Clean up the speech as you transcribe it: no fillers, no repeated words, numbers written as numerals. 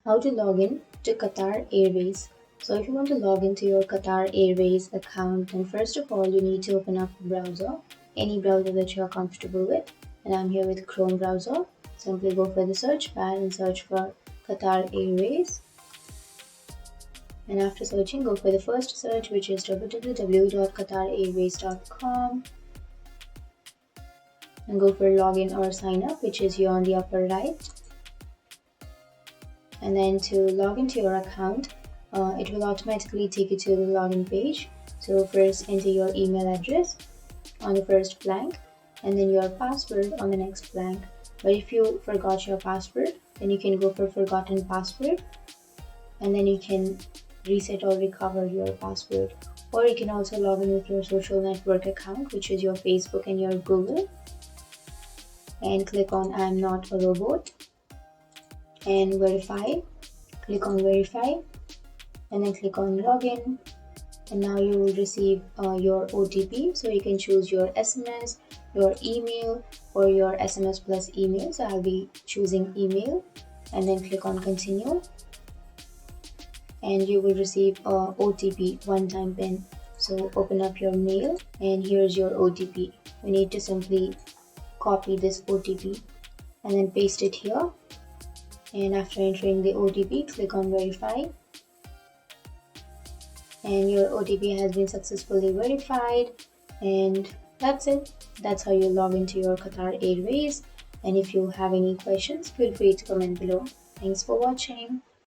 How to log in to Qatar Airways. So if you want to log into your Qatar Airways account, then first of all you need to open up a browser, any browser that you are comfortable with. And I'm here with Chrome browser. Simply go for the search bar and search for Qatar Airways. And after searching, go for the first search, which is www.qatarairways.com, and go for login or sign up, which is here on the upper right. And then to log into your account, it will automatically take you to the login page. So first enter your email address on the first blank, and then your password on the next blank. But if you forgot your password, then you can go for forgotten password, and then you can reset or recover your password. Or you can also log in with your social network account, which is your Facebook and your Google, and click on I'm not a robot and verify. Click on verify and then click on login, and now you will receive your OTP. So you can choose your SMS, your email, or your SMS plus email. So I'll be choosing email, and then click on continue, and you will receive a OTP, one-time PIN. So open up your mail, and here's your OTP. You need to simply copy this OTP and then paste it here. And after entering the OTP, click on verify, and your OTP has been successfully verified. And that's it. That's how you log into your Qatar Airways. And if you have any questions, feel free to comment below. Thanks for watching.